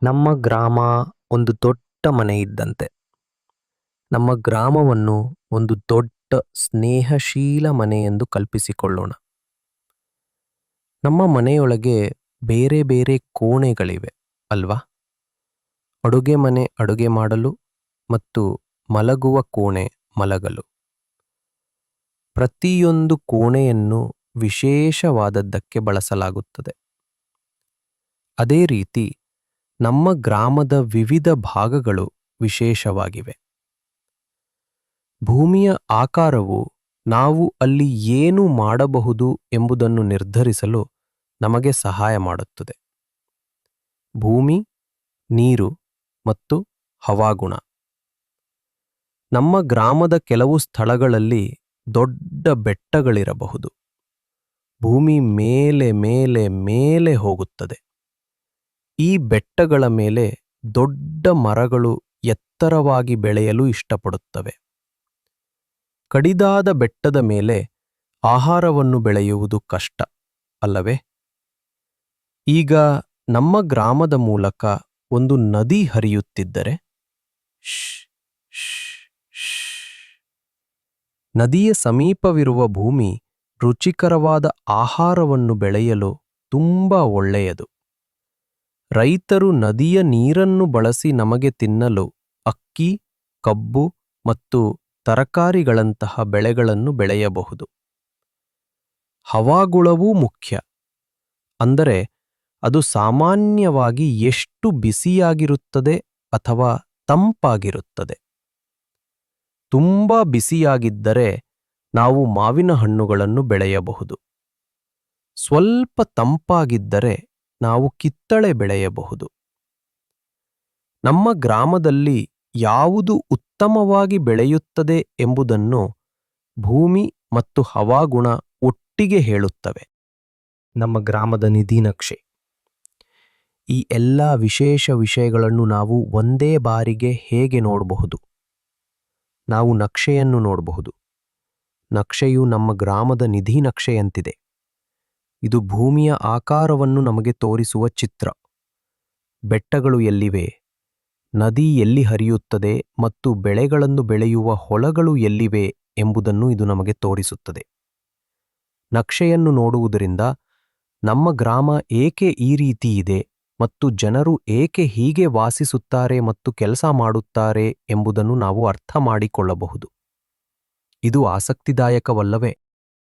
ನಮ್ಮ ಗ್ರಾಮ ಒಂದು ದೊಡ್ಡ ಮನೆ ಇದ್ದಂತೆ. ನಮ್ಮ ಗ್ರಾಮವನ್ನು ಒಂದು ದೊಡ್ಡ ಸ್ನೇಹಶೀಲ ಮನೆ ಎಂದು ಕಲ್ಪಿಸಿಕೊಳ್ಳೋಣ. ನಮ್ಮ ಮನೆಯೊಳಗೆ ಬೇರೆ ಬೇರೆ ಕೋಣೆಗಳಿವೆ ಅಲ್ವಾ? ಅಡುಗೆ ಮನೆ ಅಡುಗೆ ಮಾಡಲು ಮತ್ತು ಮಲಗುವ ಕೋಣೆ ಮಲಗಲು. ಪ್ರತಿಯೊಂದು ಕೋಣೆಯನ್ನು ವಿಶೇಷವಾದದ್ದಕ್ಕೆ ಬಳಸಲಾಗುತ್ತದೆ. ಅದೇ ರೀತಿ ನಮ್ಮ ಗ್ರಾಮದ ವಿವಿಧ ಭಾಗಗಳು ವಿಶೇಷವಾಗಿವೆ. ಭೂಮಿಯ ಆಕಾರವು ನಾವು ಅಲ್ಲಿ ಏನು ಮಾಡಬಹುದು ಎಂಬುದನ್ನು ನಿರ್ಧರಿಸಲು ನಮಗೆ ಸಹಾಯ ಮಾಡುತ್ತದೆ. ಭೂಮಿ, ನೀರು ಮತ್ತು ಹವಾಗುಣ. ನಮ್ಮ ಗ್ರಾಮದ ಕೆಲವು ಸ್ಥಳಗಳಲ್ಲಿ ದೊಡ್ಡ ಬೆಟ್ಟಗಳಿರಬಹುದು. ಭೂಮಿ ಮೇಲೆ ಮೇಲೆ ಮೇಲೆ ಹೋಗುತ್ತದೆ. ಈ ಬೆಟ್ಟಗಳ ಮೇಲೆ ದೊಡ್ಡ ಮರಗಳು ಎತ್ತರವಾಗಿ ಬೆಳೆಯಲು ಇಷ್ಟಪಡುತ್ತವೆ. ಕಡಿದಾದ ಬೆಟ್ಟದ ಮೇಲೆ ಆಹಾರವನ್ನು ಬೆಳೆಯುವುದು ಕಷ್ಟ, ಅಲ್ಲವೇ? ಈಗ ನಮ್ಮ ಗ್ರಾಮದ ಮೂಲಕ ಒಂದು ನದಿ ಹರಿಯುತ್ತಿದ್ದರೆ ನದಿಯ ಸಮೀಪವಿರುವ ಭೂಮಿ ರುಚಿಕರವಾದ ಆಹಾರವನ್ನು ಬೆಳೆಯಲು ತುಂಬಾ ಒಳ್ಳೆಯದು. ರೈತರು ನದಿಯ ನೀರನ್ನು ಬಳಸಿ ನಮಗೆ ತಿನ್ನಲು ಅಕ್ಕಿ, ಕಬ್ಬು ಮತ್ತು ತರಕಾರಿಗಳಂತಹ ಬೆಳೆಗಳನ್ನು ಬೆಳೆಯಬಹುದು. ಹವಾಗುಣವೂ ಮುಖ್ಯ. ಅಂದರೆ ಅದು ಸಾಮಾನ್ಯವಾಗಿ ಎಷ್ಟು ಬಿಸಿಯಾಗಿರುತ್ತದೆ ಅಥವಾ ತಂಪಾಗಿರುತ್ತದೆ. ತುಂಬಾ ಬಿಸಿಯಾಗಿದ್ದರೆ ನಾವು ಮಾವಿನ ಹಣ್ಣುಗಳನ್ನು ಬೆಳೆಯಬಹುದು. ಸ್ವಲ್ಪ ತಂಪಾಗಿದ್ದರೆ ನಾವು ಕಿತ್ತಳೆ ಬೆಳೆಯಬಹುದು. ನಮ್ಮ ಗ್ರಾಮದಲ್ಲಿ ಯಾವುದು ಉತ್ತಮವಾಗಿ ಬೆಳೆಯುತ್ತದೆ ಎಂಬುದನ್ನು ಭೂಮಿ ಮತ್ತು ಹವಾಗುಣ ಒಟ್ಟಿಗೆ ಹೇಳುತ್ತವೆ. ನಮ್ಮ ಗ್ರಾಮದ ನಿಧಿ ನಕ್ಷೆ. ಈ ಎಲ್ಲ ವಿಶೇಷ ವಿಷಯಗಳನ್ನು ನಾವು ಒಂದೇ ಬಾರಿಗೆ ಹೇಗೆ ನೋಡಬಹುದು? ನಾವು ನಕ್ಷೆಯನ್ನು ನೋಡಬಹುದು. ನಕ್ಷೆಯು ನಮ್ಮ ಗ್ರಾಮದ ನಿಧಿ ನಕ್ಷೆಯಂತಿದೆ. ಇದು ಭೂಮಿಯ ಆಕಾರವನ್ನು ನಮಗೆ ತೋರಿಸುವ ಚಿತ್ರ. ಬೆಟ್ಟಗಳು ಎಲ್ಲಿವೆ, ನದಿ ಎಲ್ಲಿ ಹರಿಯುತ್ತದೆ ಮತ್ತು ಬೆಳೆಗಳನ್ನು ಬೆಳೆಯುವ ಹೊಲಗಳು ಎಲ್ಲಿವೆ ಎಂಬುದನ್ನು ಇದು ನಮಗೆ ತೋರಿಸುತ್ತದೆ. ನಕ್ಷೆಯನ್ನು ನೋಡುವುದರಿಂದ ನಮ್ಮ ಗ್ರಾಮ ಏಕೆ ಈ ರೀತಿ ಇದೆ ಮತ್ತು ಜನರು ಏಕೆ ಹೀಗೆ ವಾಸಿಸುತ್ತಾರೆ ಮತ್ತು ಕೆಲಸ ಮಾಡುತ್ತಾರೆ ಎಂಬುದನ್ನು ನಾವು ಅರ್ಥ ಮಾಡಿಕೊಳ್ಳಬಹುದು. ಇದು ಆಸಕ್ತಿದಾಯಕವಲ್ಲವೇ?